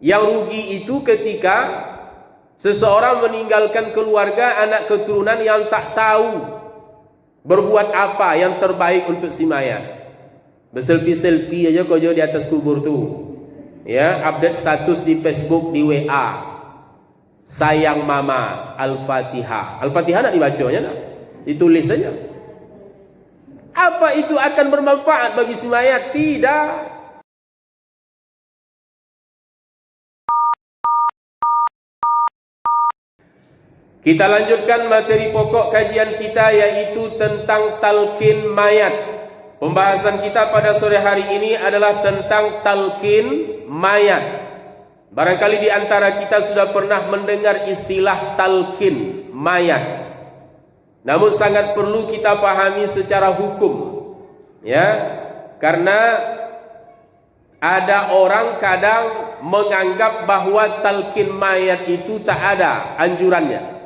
Yang rugi itu ketika seseorang meninggalkan keluarga, anak keturunan yang tak tahu berbuat apa yang terbaik untuk si mayat. Berselfie-selfie aja kau di atas kubur tu. Ya, update status di Facebook, di WA. Sayang mama, Al-Fatihah. Al-Fatihah nak dibacanya nak? Ditulis saja. Apa itu akan bermanfaat bagi si mayat? Tidak. Kita lanjutkan materi pokok kajian kita, yaitu tentang talqin mayat. Pembahasan kita pada sore hari ini adalah tentang talqin mayat. Barangkali di antara kita sudah pernah mendengar istilah talqin mayat. Namun sangat perlu kita pahami secara hukum. Ya, karena ada orang kadang menganggap bahwa talqin mayat itu tak ada anjurannya.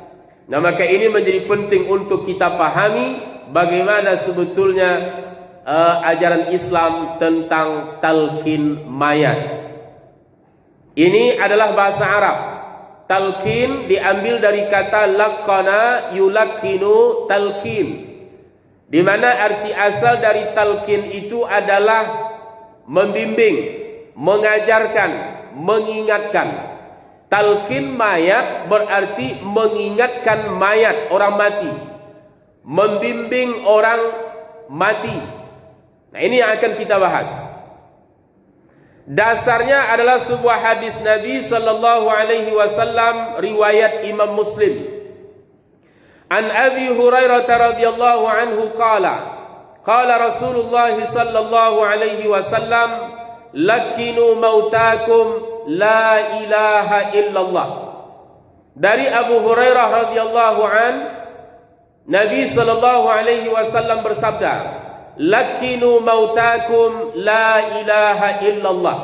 Nah, maka ini menjadi penting untuk kita pahami bagaimana sebetulnya ajaran Islam tentang talqin mayat. Ini adalah bahasa Arab. Talqin diambil dari kata laqana yulakkinu talqin, di mana arti asal dari talqin itu adalah membimbing, mengajarkan, mengingatkan. Talqin mayat berarti mengingatkan mayat, orang mati, membimbing orang mati. Nah, ini yang akan kita bahas. Dasarnya adalah sebuah hadis Nabi sallallahu alaihi wasallam riwayat Imam Muslim. An Abi Hurairah radhiyallahu anhu qala Rasulullah sallallahu alaihi wasallam lakinu mautakum la ilaha illallah. Dari Abu Hurairah radhiyallahu an, Nabi sallallahu alaihi wasallam bersabda, lakinu mautakum la ilaha illallah.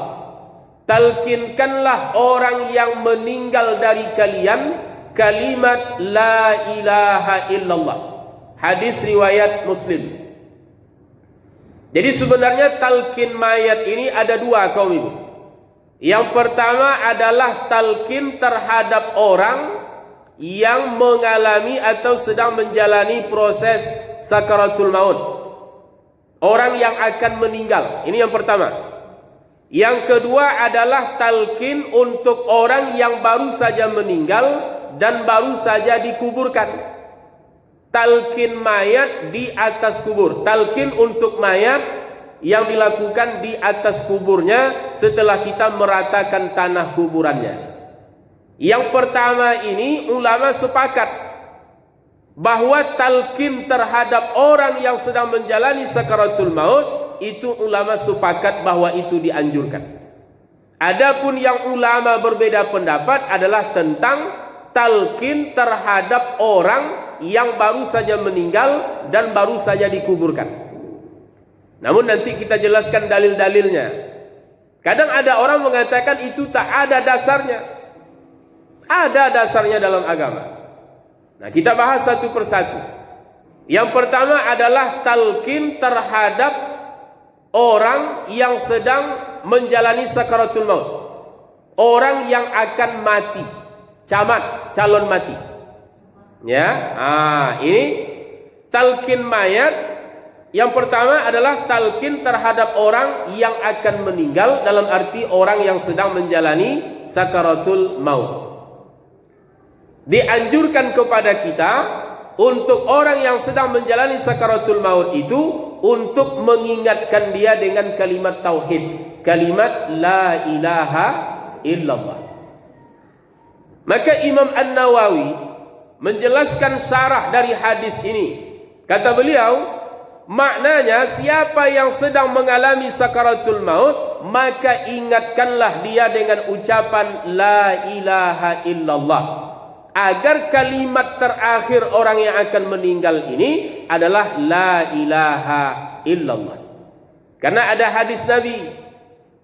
Talqinkanlah orang yang meninggal dari kalian kalimat la ilaha illallah. Hadis riwayat Muslim. Jadi sebenarnya talqin mayat ini ada dua, kaum ibu. Yang pertama adalah talqin terhadap orang yang mengalami atau sedang menjalani proses sakaratul maut. Orang yang akan meninggal. Ini yang pertama. Yang kedua adalah talqin untuk orang yang baru saja meninggal dan baru saja dikuburkan. Talqin mayat di atas kubur. Talqin untuk mayat yang dilakukan di atas kuburnya setelah kita meratakan tanah kuburannya. Yang pertama ini ulama sepakat bahwa talqin terhadap orang yang sedang menjalani sakaratul maut itu ulama sepakat bahwa itu dianjurkan. Adapun yang ulama berbeda pendapat adalah tentang talqin terhadap orang yang baru saja meninggal dan baru saja dikuburkan. Namun nanti kita jelaskan dalil-dalilnya. Kadang ada orang mengatakan itu tak ada dasarnya. Ada dasarnya dalam agama. Nah, kita bahas satu persatu. Yang pertama adalah talqin terhadap orang yang sedang menjalani sakaratul maut. Orang yang akan mati. Camat, calon mati. Ya, ini talqin mayat. Yang pertama adalah talqin terhadap orang yang akan meninggal, dalam arti orang yang sedang menjalani sakaratul maut. Dianjurkan kepada kita untuk orang yang sedang menjalani sakaratul maut itu untuk mengingatkan dia dengan kalimat tauhid, kalimat la ilaha illallah. Maka Imam An-Nawawi menjelaskan syarah dari hadis ini. Kata beliau, maknanya siapa yang sedang mengalami sakaratul maut, maka ingatkanlah dia dengan ucapan la ilaha illallah, agar kalimat terakhir orang yang akan meninggal ini adalah la ilaha illallah. Karena ada hadis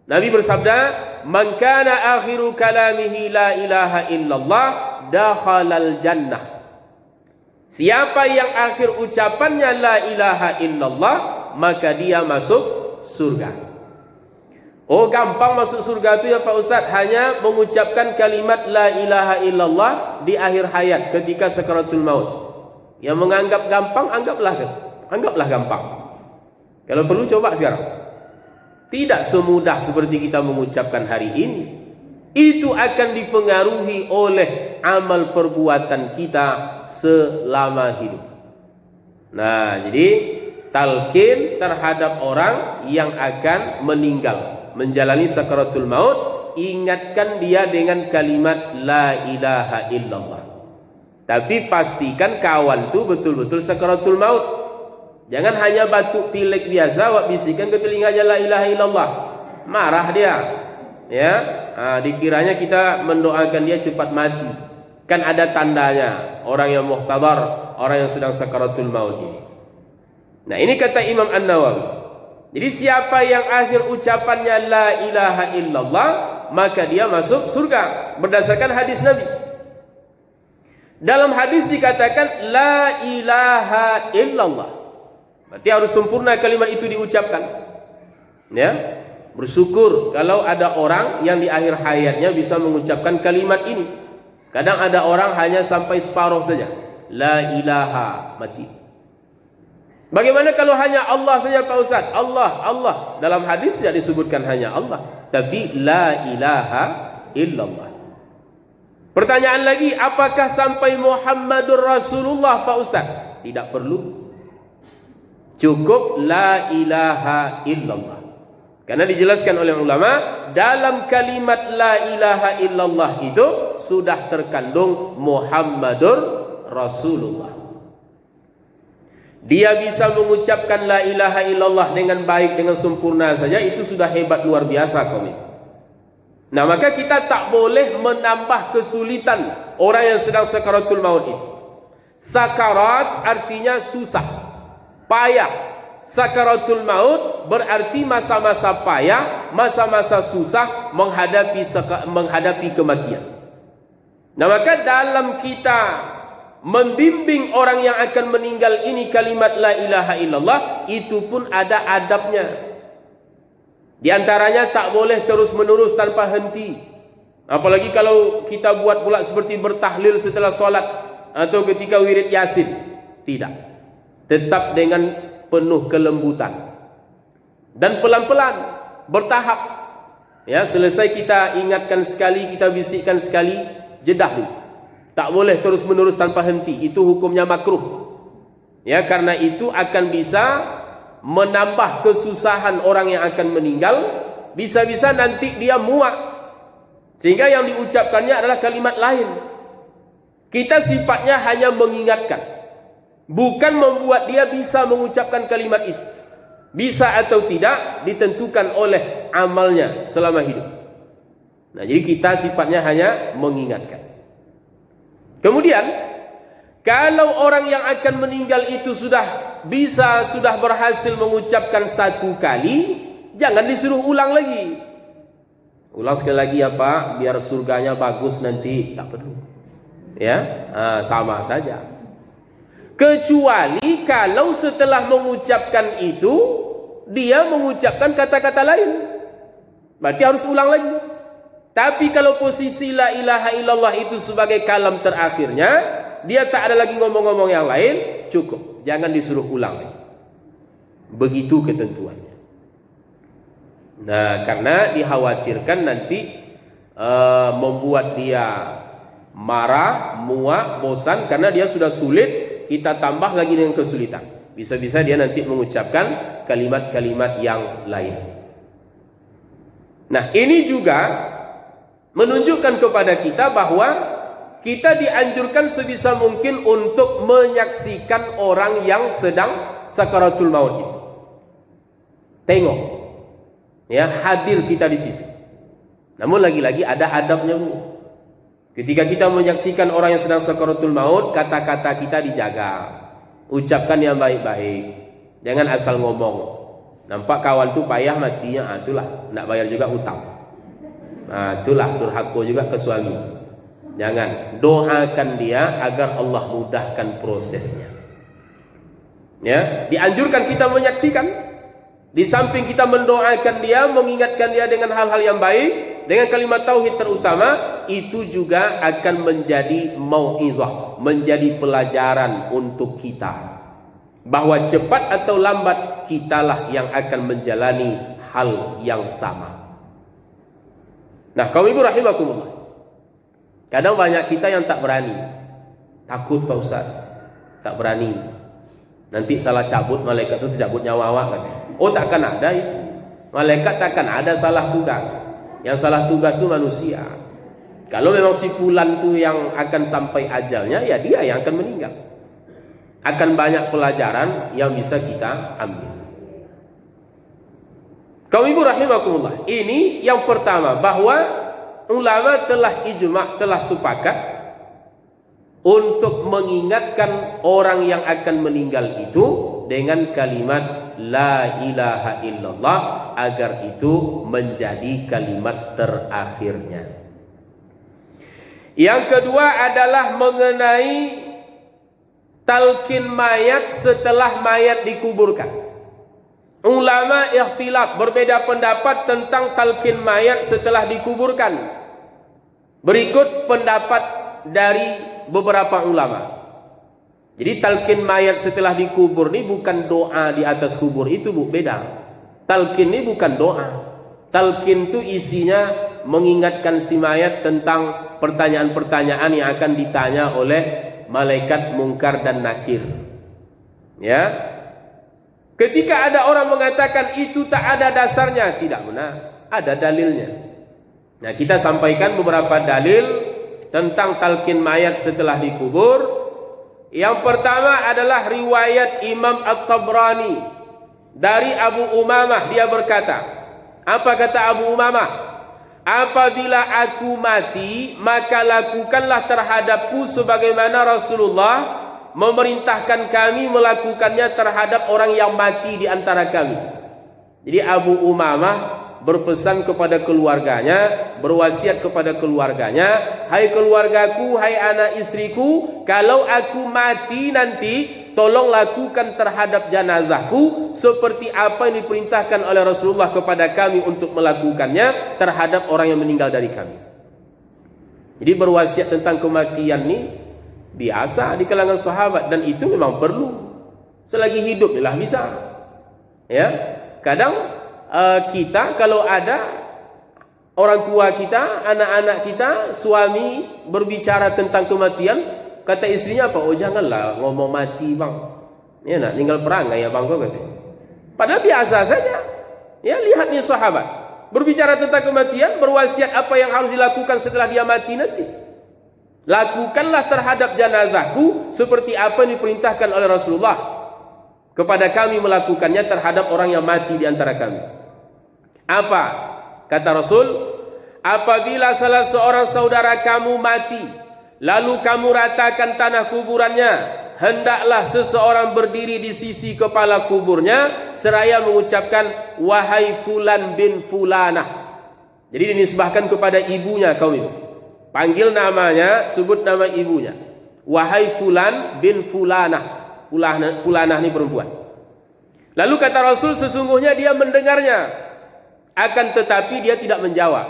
Nabi bersabda, man kana akhiru kalamihi la ilaha illallah dakhalal jannah. Siapa yang akhir ucapannya la ilaha illallah, maka dia masuk surga. Oh, gampang masuk surga itu ya Pak Ustadz, hanya mengucapkan kalimat la ilaha illallah di akhir hayat ketika sakaratul maut. Yang menganggap gampang, anggaplah gampang. Kalau perlu coba sekarang. Tidak semudah seperti kita mengucapkan hari ini. Itu akan dipengaruhi oleh amal perbuatan kita selama hidup. Nah, jadi talqin terhadap orang yang akan meninggal, menjalani sakaratul maut, ingatkan dia dengan kalimat la ilaha illallah. Tapi pastikan kawan tu betul-betul sakaratul maut. Jangan hanya batuk pilek biasa awak bisikan ke telinganya la ilaha illallah. Marah dia. Ya, dikiranya kita mendoakan dia cepat mati. Kan ada tandanya orang yang muhtadar, orang yang sedang sakaratul maut ini. Nah, ini kata Imam An-Nawawi. Jadi siapa yang akhir ucapannya la ilaha illallah, maka dia masuk surga berdasarkan hadis Nabi. Dalam hadis dikatakan la ilaha illallah. Berarti harus sempurna kalimat itu diucapkan. Ya. Bersyukur kalau ada orang yang di akhir hayatnya bisa mengucapkan kalimat ini. Kadang ada orang hanya sampai separuh saja. La ilaha, mati. Bagaimana kalau hanya Allah saja Pak Ustaz? Allah. Dalam hadis tidak disebutkan hanya Allah, tapi la ilaha illallah. Pertanyaan lagi, apakah sampai Muhammadur Rasulullah Pak Ustaz? Tidak perlu. Cukup la ilaha illallah. Karena dijelaskan oleh ulama, dalam kalimat la ilaha illallah itu sudah terkandung Muhammadur Rasulullah. Dia bisa mengucapkan la ilaha illallah dengan baik, dengan sempurna saja, itu sudah hebat luar biasa kaum. Nah, maka kita tak boleh menambah kesulitan orang yang sedang sakaratul maut itu. Sakarat artinya susah, payah. Sakaratul maut berarti masa-masa payah, masa-masa susah menghadapi kematian. Nah, maka dalam kita membimbing orang yang akan meninggal ini kalimat la ilaha illallah, itu pun ada adabnya. Di antaranya tak boleh terus menerus tanpa henti. Apalagi kalau kita buat pula seperti bertahlil setelah solat atau ketika wirid yasin. Tidak. Tetap dengan penuh kelembutan dan pelan-pelan, bertahap. Ya, selesai kita ingatkan sekali, kita bisikkan sekali, jedah dulu. Tak boleh terus menerus tanpa henti. Itu hukumnya makruh. Ya, karena itu akan bisa menambah kesusahan orang yang akan meninggal. Bisa-bisa nanti dia muak, sehingga yang diucapkannya adalah kalimat lain. Kita sifatnya hanya mengingatkan, bukan membuat dia bisa mengucapkan kalimat itu. Bisa atau tidak ditentukan oleh amalnya selama hidup. Nah, jadi kita sifatnya hanya mengingatkan. Kemudian, kalau orang yang akan meninggal itu sudah berhasil mengucapkan satu kali, jangan disuruh ulang lagi. Ulang sekali lagi ya Pak, biar surganya bagus nanti. Tak perlu. Ya, sama saja. Kecuali kalau setelah mengucapkan itu, dia mengucapkan kata-kata lain, berarti harus ulang lagi. Tapi kalau posisi la ilaha illallah itu sebagai kalam terakhirnya, dia tak ada lagi ngomong-ngomong yang lain, cukup. Jangan disuruh ulang lagi. Begitu ketentuannya. Nah, karena dikhawatirkan nanti membuat dia marah, muak, bosan, karena dia sudah sulit, kita tambah lagi dengan kesulitan. Bisa-bisa dia nanti mengucapkan kalimat-kalimat yang lain. Nah, ini juga menunjukkan kepada kita bahwa kita dianjurkan sebisa mungkin untuk menyaksikan orang yang sedang sakaratul maut itu. Tengok, ya, hadir kita di situ. Namun lagi-lagi ada adabnya, Bu. Ketika kita menyaksikan orang yang sedang sakaratul maut, kata-kata kita dijaga, ucapkan yang baik-baik, jangan asal ngomong. Nampak kawan tu payah matinya, itulah nak bayar juga utang. Itulah durhaka juga ke suami. Jangan, doakan dia agar Allah mudahkan prosesnya. Ya, dianjurkan kita menyaksikan. Di samping kita mendoakan dia, mengingatkan dia dengan hal-hal yang baik, dengan kalimat tauhid terutama, itu juga akan menjadi mau'izah, menjadi pelajaran untuk kita. Bahwa cepat atau lambat, kitalah yang akan menjalani hal yang sama. Nah, kaum ibu rahimakumullah, kadang banyak kita yang tak berani. Takut Pak Ustaz, tak berani. Nanti salah cabut, malaikat itu cabut nyawa awak kan. Oh, takkan ada itu. Malaikat takkan ada salah tugas. Yang salah tugas itu manusia. Kalau memang si fulan itu yang akan sampai ajalnya, ya dia yang akan meninggal. Akan banyak pelajaran yang bisa kita ambil. Kaum ibu rahimakumullah, ini yang pertama, bahwa ulama telah ijma', telah sepakat untuk mengingatkan orang yang akan meninggal itu dengan kalimat la ilaha illallah, agar itu menjadi kalimat terakhirnya. Yang kedua adalah mengenai talqin mayat setelah mayat dikuburkan. Ulama ikhtilaf, berbeda pendapat tentang talqin mayat setelah dikuburkan. Berikut pendapat dari beberapa ulama. Jadi talqin mayat setelah dikubur ini bukan doa di atas kubur itu, Bu, beda. Talqin ini bukan doa. Talqin itu isinya mengingatkan si mayat tentang pertanyaan-pertanyaan yang akan ditanya oleh malaikat mungkar dan nakir. Ya. Ketika ada orang mengatakan itu tak ada dasarnya, tidak benar, ada dalilnya. Nah, kita sampaikan beberapa dalil tentang talqin mayat setelah dikubur. Yang pertama adalah riwayat Imam At-Tabrani dari Abu Umamah. Dia berkata, apa kata Abu Umamah? Apabila aku mati, maka lakukanlah terhadapku sebagaimana Rasulullah memerintahkan kami melakukannya terhadap orang yang mati di antara kami. Jadi Abu Umamah berpesan kepada keluarganya, berwasiat kepada keluarganya, hai keluargaku, hai anak istriku, kalau aku mati nanti, tolong lakukan terhadap jenazahku seperti apa yang diperintahkan oleh Rasulullah kepada kami untuk melakukannya terhadap orang yang meninggal dari kami. Jadi berwasiat tentang kematian ini biasa di kalangan sahabat, dan itu memang perlu. Selagi hidup inilah bisa. Ya, kadang kita kalau ada orang tua kita, anak-anak kita, suami berbicara tentang kematian, kata istrinya apa? Oh, janganlah ngomong mati bang, ya nak tinggal perangai ya bang, kau kata. Padahal biasa saja. Ya, lihat nih sahabat berbicara tentang kematian, berwasiat apa yang harus dilakukan setelah dia mati nanti. Lakukanlah terhadap jenazahku seperti apa yang diperintahkan oleh Rasulullah kepada kami melakukannya terhadap orang yang mati di antara kami. Apa kata Rasul? Apabila salah seorang saudara kamu mati, lalu kamu ratakan tanah kuburannya, hendaklah seseorang berdiri di sisi kepala kuburnya seraya mengucapkan wahai fulan bin fulanah. Jadi dinisbahkan kepada ibunya kaum ibu. Panggil namanya, sebut nama ibunya. Wahai fulan bin fulanah. Fulanah ini perempuan. Lalu kata Rasul, sesungguhnya dia mendengarnya, akan tetapi dia tidak menjawab.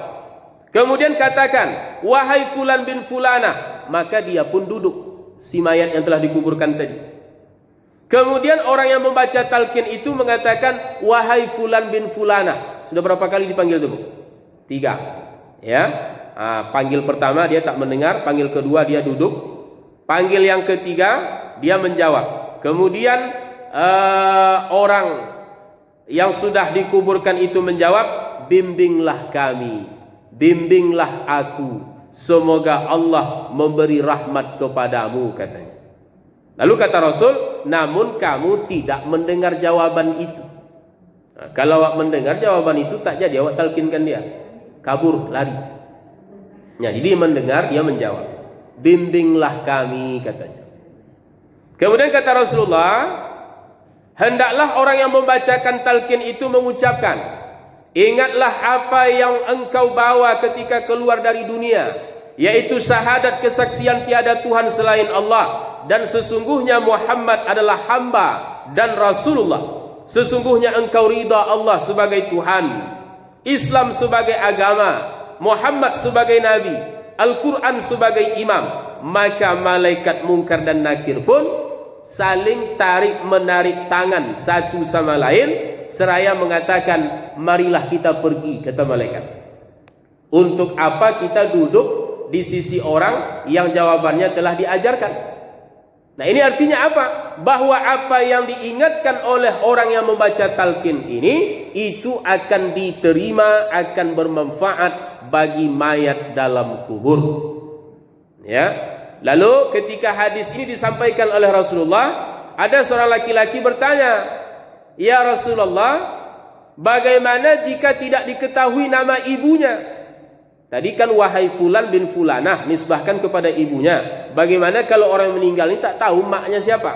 Kemudian katakan, wahai fulan bin fulanah, maka dia pun duduk, si mayat yang telah dikuburkan tadi. Kemudian orang yang membaca talqin itu mengatakan, wahai fulan bin fulanah. Sudah berapa kali dipanggil itu, Bu? 3. Ya. Panggil pertama dia tak mendengar, panggil kedua dia duduk, panggil yang ketiga dia menjawab. Kemudian orang yang sudah dikuburkan itu menjawab, bimbinglah kami, bimbinglah aku, semoga Allah memberi rahmat kepadamu, katanya. Lalu kata Rasul, namun kamu tidak mendengar jawaban itu. Nah, kalau awak mendengar jawaban itu, tak jadi awak talqinkan dia, kabur, lari. Ya, jadi dia mendengar, dia menjawab, bimbinglah kami, katanya. Kemudian kata Rasulullah, hendaklah orang yang membacakan talqin itu mengucapkan, ingatlah apa yang engkau bawa ketika keluar dari dunia, yaitu syahadat kesaksian tiada Tuhan selain Allah, dan sesungguhnya Muhammad adalah hamba dan Rasulullah. sesungguhnya engkau ridha Allah sebagai Tuhan, Islam sebagai agama, Muhammad sebagai nabi, Al-Quran sebagai imam, maka malaikat mungkar dan nakir pun saling tarik menarik tangan satu sama lain seraya mengatakan, marilah kita pergi, kata malaikat. Untuk apa kita duduk di sisi orang yang jawabannya telah diajarkan? Nah, ini artinya apa? Bahwa apa yang diingatkan oleh orang yang membaca talqin ini, itu akan diterima, akan bermanfaat bagi mayat dalam kubur. Ya. Lalu ketika hadis ini disampaikan oleh Rasulullah, ada seorang laki-laki bertanya, "Ya Rasulullah, bagaimana jika tidak diketahui nama ibunya?" Tadi kan wahai fulan bin fulanah, nisbahkan kepada ibunya. Bagaimana kalau orang yang meninggal ini tak tahu maknya siapa?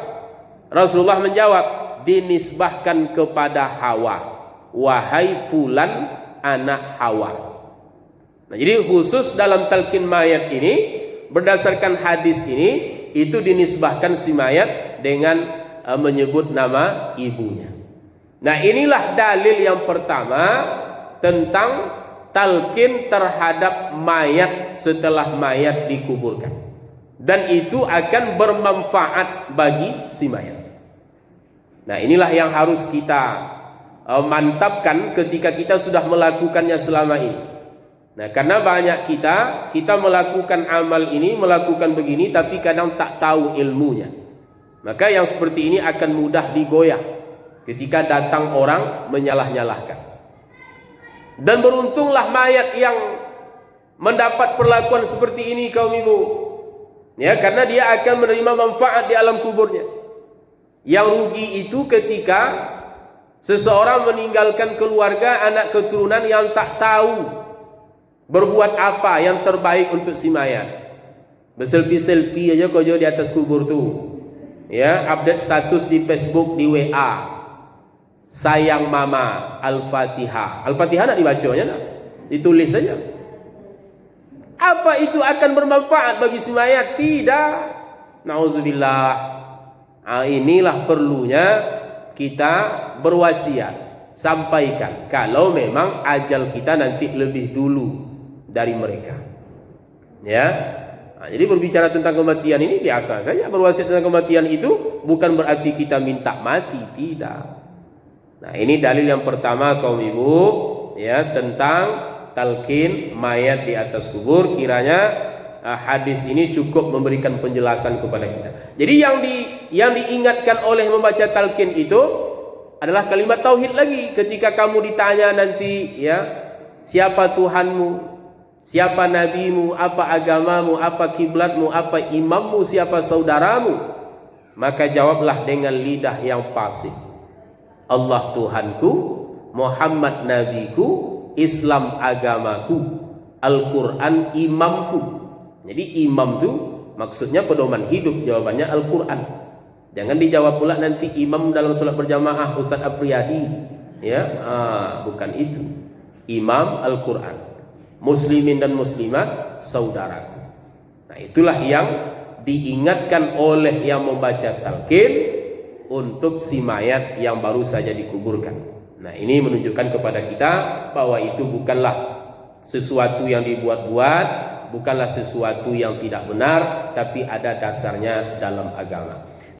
Rasulullah menjawab, dinisbahkan kepada Hawa. Wahai fulan anak Hawa. Nah, jadi khusus dalam talqin mayat ini, berdasarkan hadis ini, itu dinisbahkan si mayat dengan menyebut nama ibunya. Nah, inilah dalil yang pertama tentang talqin terhadap mayat setelah mayat dikuburkan, dan itu akan bermanfaat bagi si mayat. Nah, inilah yang harus kita mantapkan ketika kita sudah melakukannya selama ini. Nah, karena banyak kita melakukan amal ini, melakukan begini, tapi kadang tak tahu ilmunya. Maka yang seperti ini akan mudah digoyah ketika datang orang menyalah-nyalahkan. Dan beruntunglah mayat yang mendapat perlakuan seperti ini, kaum ibu, ya, karena dia akan menerima manfaat di alam kuburnya. Yang rugi itu ketika seseorang meninggalkan keluarga, anak keturunan yang tak tahu berbuat apa yang terbaik untuk si mayat. Berselfie-selfie aja kojo di atas kubur tuh, ya, update status di Facebook, di WA, sayang mama, Al-Fatihah. Al-Fatihah nak dibacanya nak? Ditulis saja. Apa itu akan bermanfaat bagi si mayat? Tidak. Nauzubillah. Nah, inilah perlunya kita berwasiat, sampaikan kalau memang ajal kita nanti lebih dulu dari mereka. Ya. Nah, jadi berbicara tentang kematian ini biasa saja. Berwasiat tentang kematian itu bukan berarti kita minta mati, tidak. Nah, ini dalil yang pertama, kaum ibu, ya, tentang talqin mayat di atas kubur. Kiranya hadis ini cukup memberikan penjelasan kepada kita. Jadi yang diingatkan oleh membaca talqin itu adalah kalimat tauhid lagi. Ketika kamu ditanya nanti, ya, siapa Tuhanmu, siapa nabimu, apa agamamu, apa kiblatmu, apa imammu, siapa saudaramu, maka jawablah dengan lidah yang fasih, Allah Tuhanku, Muhammad nabiku, Islam agamaku, Al-Quran imamku. Jadi imam itu maksudnya pedoman hidup, jawabannya Al-Quran. Jangan dijawab pula nanti imam dalam sholat berjamaah Ustaz Apriyadi, ya, bukan itu. Imam Al-Quran, muslimin dan muslimat saudaraku. Nah, itulah yang diingatkan oleh yang membaca talqin untuk si mayat yang baru saja dikuburkan. Nah, ini menunjukkan kepada kita bahwa itu bukanlah sesuatu yang dibuat-buat, bukanlah sesuatu yang tidak benar, tapi ada dasarnya dalam agama.